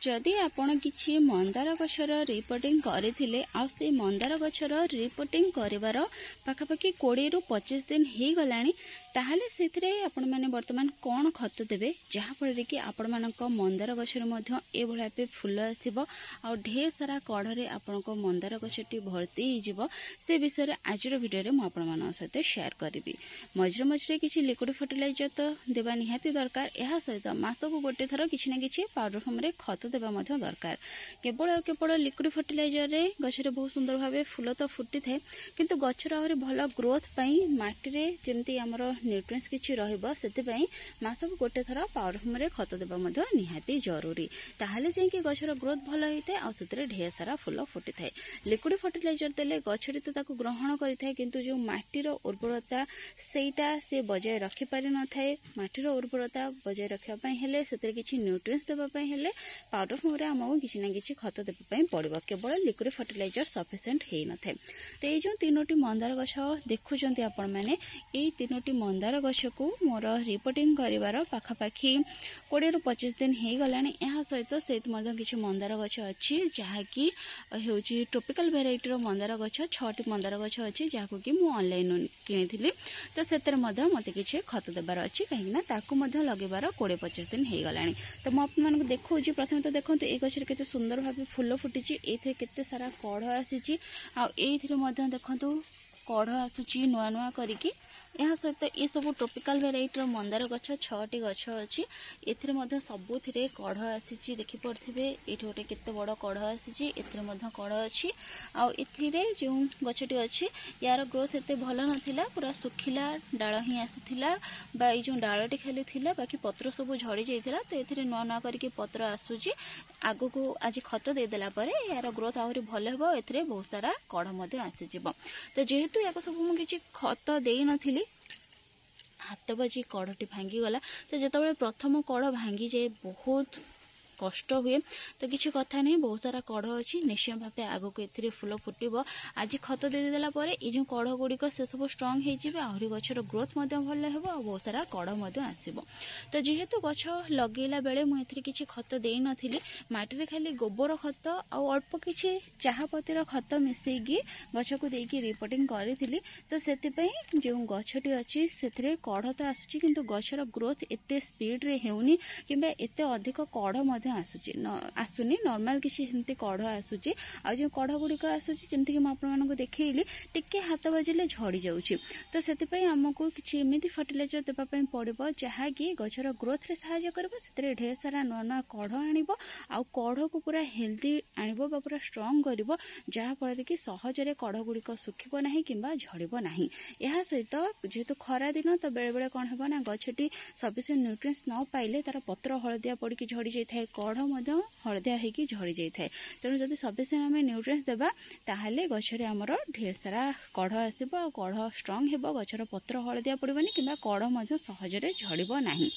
जदि आपण किछि मंदार गछर रिपोर्टिंग करथिले आ से मंदार गछर रिपोर्टिंग करिवार पाखापाखि 20 रु 25 दिन हे गलानी ताहले सेथिरे आपण माने वर्तमान कोन खत देबे जहा फल कि आपण मानक मंदार गछर मध्य ए भला पे फूल आसीबो आ ढेर सारा कढरे आपण को मंदार गछटी भर्ती हिजिबो से विषय रे आजिर वीडियो रे म आपण मानक सहित शेयर करबी। मझरे मझरे किछि लिक्विड फर्टिलाइजर तो देबा निहाती दरकार एहा सहित मासको गोटे थर किछि ना किछि पाउडर फॉर्म रे खत देबा मध्य दरकार। केवल लिक्विड फर्टिलाइजर रे गछरे बहुत सुंदर भाबे फूल तो फुटी थाए किंतु गछर आहुरी भल ग्रोथ पई माटी रे जेमती हमरो न्यूट्रिएंट्स किछि रहइबो सेति पई मासको गोटे थर पाउडर फॉर्म रे खत देबा मध्य निहाती जरूरी ताहाले जे कि गछर ग्रोथ भल होइते आ सेतरे ढेर सारा फूल फुटी थाए। लिक्विड फर्टिलाइजर देले गछरी तो ताको ग्रहण करि थाए किंतु जो माटीर उर्वरता सेटा से बजाय रखि पारि न थाए। माटीर उर्वरता बजाय रखिया पई हेले सेतरे किछि न्यूट्रिएंट्स देबा पई हेले पाउडर फॉर्म रे हमको किछि ना किछि खत देबा पई पड़िबो केवल लिक्विड फर्टिलाइजर सफिशिएंट हेइ न थाए। तो ए जो तीनोटी मंदार गछ देखुचंती आपण माने ए तीनोटी मंदार गछ को मोर रिपोर्टिंग करिवार पाखापाखि 20 रु 25 दिन हे गलानी। एहा सहित सेत मध्य किछि मंदार गछ अछि जहा कि हेउची ट्रॉपिकल वेराइटी रो मंदार गछ 6टी मंदार गछ अछि जाको कि मु ऑनलाइन किनिथिली। तो सेतर मध्य मते किछि खत देबार अछि काहेना ताकू मध्य लगेबार 20-25 दिन हे गलानी। तो म आपन मानको देखौची प्रथम तो देखंतु ए गछरे केते सुंदर भाबे फूल फुटिची एथे केते सारा कढ आसीची आ एथिरे मध्य देखंतु कढ आसुची नुआ नुआ करिकी। यहाँ सहित ये सब ट्रॉपिकल वेराइटी रो मंदार गछ 6टी गछ अछि एथिरे मध्य सबुथिरे कढ आसीची देखि पड़थिबे एठी गोटे केते बड़ कढ आसीची एथिरे मध्य कढ अछि आ एथिरे जो गछटी अछि यार ग्रोथ एते भलो नथिला पूरा सुखिला डाळ ही आसीथिला बा ए जो डाळटी खाली थिला बाकी पत्र सब झड़ी जाइथिला। तो एथिरे नुआ नुआ करके पत्र आसुची आगो को आज खत दे देला परे यार ग्रोथ आहुरी भलो हेबो एथिरे बहुत सारा कढ मध्य आसी जिवो। तो जेहेतु याको सब मु किछि खत देई नथिली हाथ बाजी कड़टी भांगी गला। तो जिते प्रथम कड़ भांगी जाए बहुत कष्ट हुए तो किसी कथा नहीं बहुत सारा कड़ अच्छी निश्चय भाव आग को ए फूल फुटब आज खत देदेला ये जो कड़ गुड़िक से सब स्ट्रंग हो आहरी गचर ग्रोथ भल हो बहुत सारा कड़ आसब। तो जेहेतु गछ लगेला बेले मुझे किसी खत दे नी मटी खाली गोबर खत अल्प किसी चाहपतिर खत मिसेगी गछ को देकी रिपोर्टिंग करी। तो से जो गछटी अच्छी से कड़ तो आसूँ किंतु गछर ग्रोथ एत स्पीड रे हेउनी किंबा एते अधिक कड़ आसुनी नॉर्मल किसी सेमती कढ़ आसूची आ जो कढ़ गुड़िक आसूची जमती कि मुझे देखली टिके हाथ बाजिले झड़ी जाऊँगी। तो से आमको किसी एमती फर्टिलाइजर देवाई पड़ो जहाँकि गछर ग्रोथ रे सहायता करिवो सेतरे ढेर सारा नुआ नुआ कढ़ आनिबो आ कढ़ को पूरा हेल्दी आनिबो बा पूरा स्ट्रंग करिवो जहाँ फल कि सहजरे कढ़ गुड़िक सुखिबो नाही किंबा झड़िबो नाही। एहा सहित जेहेतु खरा दिन तो बेले बेले कौन हेबो ना गछटी सफिशिएंट न्यूट्रिएंट्स न पाइले तार पत्र हलदिया पड़की झड़ी जाए कढ़ हलदिया होगी झड़ी जाए। तेणु जदि सफिशिएंट आम न्यूट्रिएंट्स देबा ताहले गछरे आमर ढेर सारा कढ़ आसिबो आ कढ़ स्ट्रंग हेबो गछर पत्र हलदिया पड़िबनी किंबा कढ़ मध्य सहजरे झड़िबो नाही।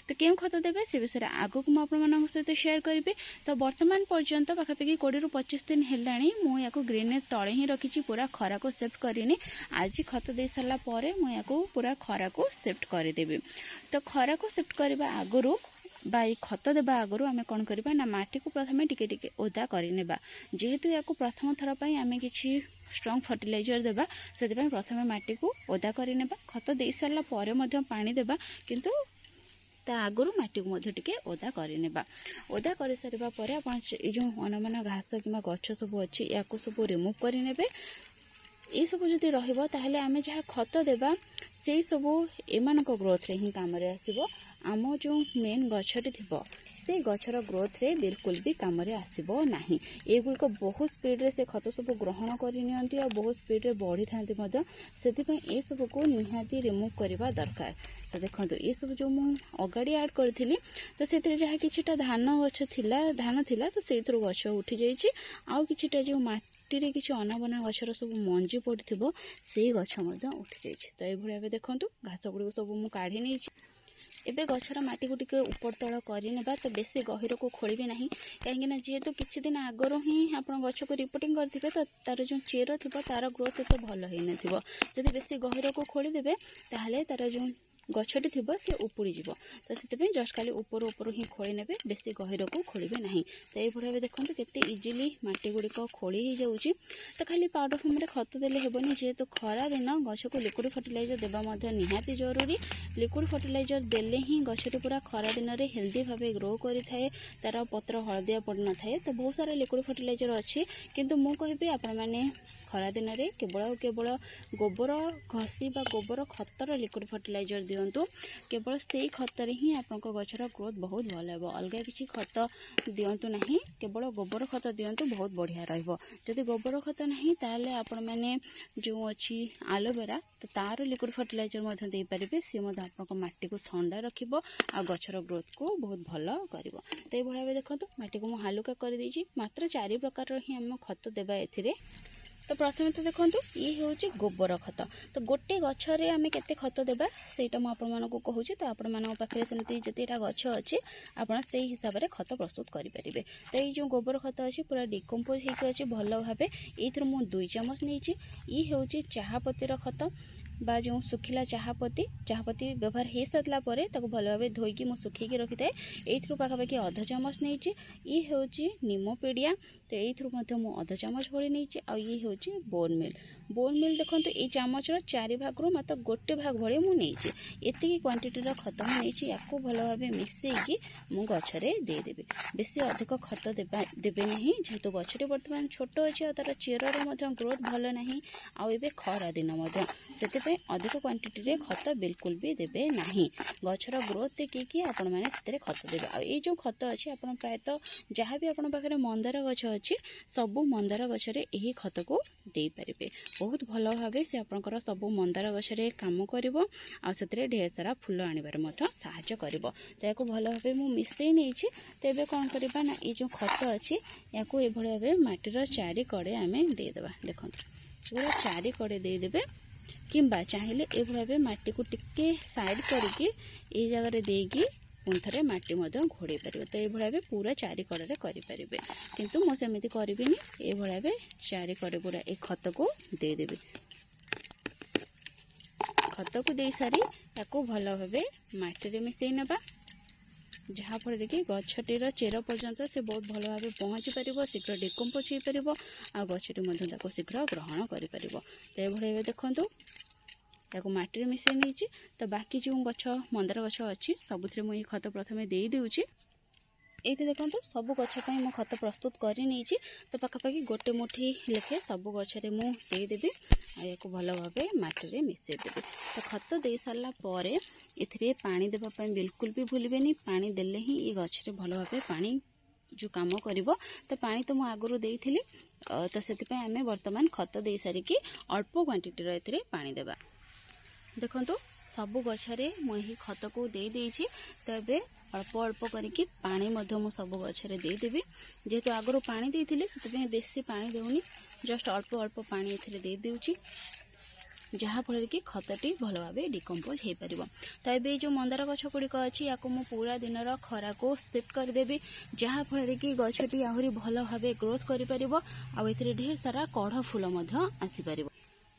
तो केउ खत देबे से विषय आगो को आपन सहित शेयर करी। तो वर्तमान पर्यंत पाखापाखि 20 रु 25 दिन हेलाणी मु याको ग्रीन नेट तळे ही रखिछि पूरा खरा को शिफ्ट करिनी आज खत दे सारा परे मु याको पूरा खरा को शिफ्ट करि देबे। तो खरा को शिफ्ट करबा आगरो बा खत देबा आगु आम कौन करबा ना माटी को प्रथमे टिके टिके ओदा करिनेबा जेहेतु याको प्रथम थर पई आमे किछि स्ट्रंग फर्टिलाइजर देबा से प्रथमे माटी को ओदा करिनेबा खत दे सारा परे मध्य पानी देबा किंतु ता आगु माटी को मध्य टिके ओदा करिनेबा। ओदा कर सारिबा परे आपण ए जो अनमना घास किमा गछ सब अछि याको सब रिमूव करिनेबे। ये सब जदि रहिबो ताहले आमे जहा खत देबा से सब एमानक ग्रोथ रे ही काम रे आसीबो। आम जो मेन गछटी थिबो से गछर ग्रोथ रे बिल्कुल भी काम रे आसीबो नाही। एगुड़िक बहुत स्पीड रे से खत सब ग्रहण करि नियंती और बहुत स्पीड रे बढ़ी थांती मध्य सेथिपई ए सब को निहाती रिमूव करबा दरकार। तो देखंतु ये सब जो मु अगाड़ी ऐड करथिली तो सेतरे जहा किछिटा धान गछ थिला तो सेथरो गछ उठी जाईछि आ किछिटा जो माटी रे किछि अनाबना गछर सब मंजी पड़थिबो से गछ मध्य उठी जाईछि। तो ए भलिया देखंतु घास गुडी सब मु काढी नेछि एबे गछर माटी को टिके ऊपर तळ करिनेबा। तो बेसी गहिर को खोलिबे नाही काहेकि जेहेतु किछि दिन आगरो ही आपण गछ को रिपोर्टिंग करथिबे तो तार जो चेर थिबो तार ग्रोथ एते भलो हेइ नथिबो। जदि बेसी गहिर को खोली देबे ताहले तार जो गछटी थिबो से उपुड़ी जीवो। तो से जस्ट खाली ऊपर ऊपर ही खोली नेबे, बेसी गहिर को खोलिबे नहीं। तो ये भाव देखते केते इजिली माटी गुड़िक खोली हो जाऊँगी। तो खाली पाउडर फॉर्म रे खत देले हेबनी, जेहेतु खरा दिन गछ को लिक्विड फर्टिलाइजर देबा मध्य निहाती जरूरी। लिक्विड फर्टिलाइजर देले ही गछटी पूरा खरा दिन रे हेल्दी भावे ग्रो करि थाए, तार पत्र हलदिया पड़ न थाए। तो बहुत सारा लिक्विड फर्टिलाइजर अच्छी, किंतु मु कहबी आपण माने खरा दिन रे केवल गोबर घसी बा गोबर खतर लिक्विड फर्टिलाइजर दिंतु। केवल से खतर ही आपन गछर ग्रोथ बहुत भल हेबो। अलगा किसी खत दिंतु नहीं, केवल गोबर खत दिंतु, बहुत बढ़िया रहिबो। जदि गोबर खत नहीं ताले आपण माने जो अच्छी एलोवेरा, तो तार लिक्विड फर्टिलाइजर मध्य दे पारिबे। से मध्य आपन माटी को ठंडा रखिबो आ गछर ग्रोथ को बहुत भल करिवो। तो ये भाव देखंतु माटी को मु हालुका कर देछि। मात्र 4 प्रकार ही हम खत देबा एथिरे। तो प्रथम तो देखो ये हूँ गोबर खत। तो गोटे गछरे आम केते खत देबा सेटा मु आपण मानकु कहूची। तो आपण मानक पाखरे सेमती जतिटा गछ अछि आपण सेही हिसाब रे खत प्रस्तुत करि परिबे। तो ये जो गोबर खत अछि पूरा डिकम्पोज हेके अछि भल भाबे। एथर मु 2 चम्मच नेछि। ई हूँ चाहपतिर खत बा जो सुखिला चाहपत्ती व्यवहार हो सारा पर भल भाव धोईकी मु सुखी रखी थाए। एथरू पाखापाखि अध चम्मच नहीं। ये हूँ निमोपेडिया। तो एथरू मु अध चम्मच भरी नहीं। आ ये हूँ बोन मिल देखो ये चामच 4 भाग रू मात्र गोटे भाग भाई मुझे एति क्वांटिटी खत मुझे या भल भाव मिसेकी मु गछरे देदेवी। बेसी अधिक खत देवे नहीं, जेहेतु गछटी बर्तमान छोट अच्छे तार चेरर ग्रोथ भल ना। आबे खरा दिन से अधिक क्वांटिटी रे खत बिल्कुल भी देवे नहीं। गछर ग्रोथ देखिए आपण मैंने खत देवे। आ ये जो खत अच्छी आप प्रायतः जहाँ भी आप पाखे मंदार गछ अच्छी सबू मंदार गछरे यही खत को दे पारे। बहुत भल भाव से आपंकर सब मंदार गछरे काम करिवो आ सेतरे ढेर सारा फूल आनिबार मध्य सहायता करिवो। तो याको भल भाव मु मिसई नेछि। तो एबे कोन करबा ना ये जो खत अच्छी याको ए भले भाव माटीर 4 कड़े आमे दे देबा। देखंतु पूरा 4 कड़े दे देबे, किंबा चाहिए ए भाव माटी को टिके साइड करके ए जगह देगी पुंथरे माटी मध्य घोड़े पार। तो ये भाव पूरा 4 कड़े करें, किंतु मु सेमती करिबिनी। ए भाव 4 कड़े पूरा ए खत को दे देबे। खत को दे सारी याको भल भाव माटी रे मिसई नबा, जहाँ फल कि गछटीर चेर पर्यंत से बहुत भल भाव पहुँची पार, शीघ्र डिकम्पोज हो पार आ गछटी शीघ्र ग्रहण कर। तो ये देखो या माटी मिसई नहीं। तो बाकी जो गछ मंदार गछ अच्छी सबुथ मुझे खत प्रथम दे दूची। ये देखो सब गछपाई मु खत प्रस्तुत कर नहीं। तो पाखापाखि गोटे मुठी लेखे सब गछरे मु देदेवी। या भल भाव माटी मिसई देवी। तो खत दे सारा पर ए पानी देवाई बिल्कुल भी भूलें। पानी देले ही ये गछरे भल भाव पानी जो काम करिवो। तो पानी तो मु आगुरु देइथिली। तो से आम बर्तमान खत दे सारिकी अल्प क्वांटिटी रे पानी देबा। देखंतु सब गछरे मुही खत को दे देइछि। तो एबे अल्प अल्प करके पानी मध्य मु सब गछरे दे देबी। जेहेतु आगुरु पानी देइथिली सेते बेसी पानी देउनी, जस्ट अल्प अल्प पानी एथिरे दे देउछि, जहाँ फल कि खतटी भल भाव डिकम्पोज हो पार। तो ये जो मंदार गछ गुड़िक अच्छी या पूरा दिन खरा को शिफ्ट करदेवी, जहाँ फल कि गछटी आहरी भल भाव ग्रोथ कर ढेर सारा कढ़ फूल आसीपर।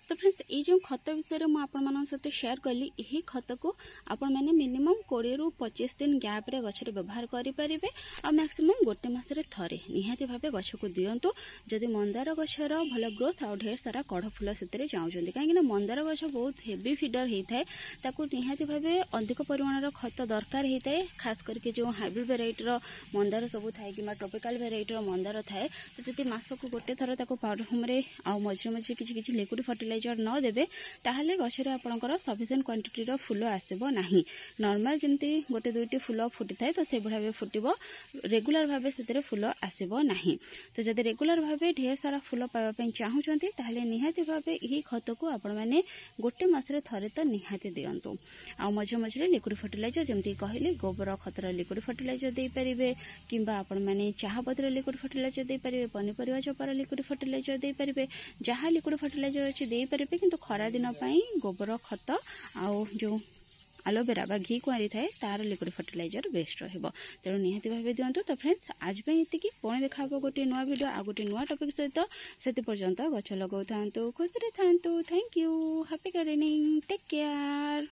तो फ्रेंड्स ये जो खत विषय में आपण सहित शेयर कली, यही खत को आपण मैंने मिनिमम 20 ରୁ 25 दिन गैप रे गछरे व्यवहार करि परिबे। आ मैक्सिमम गोटे मासरे थरे निहाती भाबे गछ को दियंतु। जदि मंदार गछर भल ग्रोथ आ ढेर सारा कढ़ फूल सेतरे चाहुचंदी, काहेकि ना मंदार गछ बहुत हेवी फीडर हेइथाय, ताकू निहाती भाबे अधिक परिमाण रो खत दरकार हेइथाय। खास करके जो हाइब्रिड वेराइटी रो मंदार सब थाए कि ट्रॉपिकल वेराइटी रो मंदार थाए, तो जदि मासको गोटे थर ताकू पाउडर फॉर्म रे आ मझिरे मझिरे किछि लिक्विड फर्टिलाइजर न देबे, ताहले गछरे आपनकर सफिशिएंट क्वांटिटी रो फूल आसीबो नाही। नॉर्मल जंती गोटे दुईटी फूल फुटी थाए तो से भाबे फुटिबो, रेगुलर भाबे सेतरे फूल आसीबो नाही। तो जदि रेगुलर भाबे ढेर सारा फूल पाइबा पई चाहुचंती, ताहले निहाती भाबे एही खत को आपण माने गोटे मासरे थरे तो निहाती दियंतु। आ मझे मझे लिक्विड फर्टिलाइजर जमती कहली गोबर खतर लिक्विड फर्टिलाइजर दे परिबे, किंबा आपण माने चाह पत्र लिक्विड फर्टिलाइजर दे परिबे, पनीपरिया चोपार लिक्विड फर्टिलाइजर दे परिबे, जहाँ लिक्विड फर्टिलाइजर अछि दे परिबे। किंतु खरा दिन पई गोबर खत आउ जो एलोवेरा बा घी कुआरी थाए तार लिक्विड फर्टिलाइजर बेस्ट रहबो। तेणु निहाती भाबे दियंतु। तो फ्रेंड्स आज पे इतिकी पुणी देखा गोटे नुआ वीडियो आ गोटे नुआ टॉपिक सहित। सेति पर्यंत गछ लगाउ थांतु, खुशी रे थांतु। Thank you, happy gardening, take care.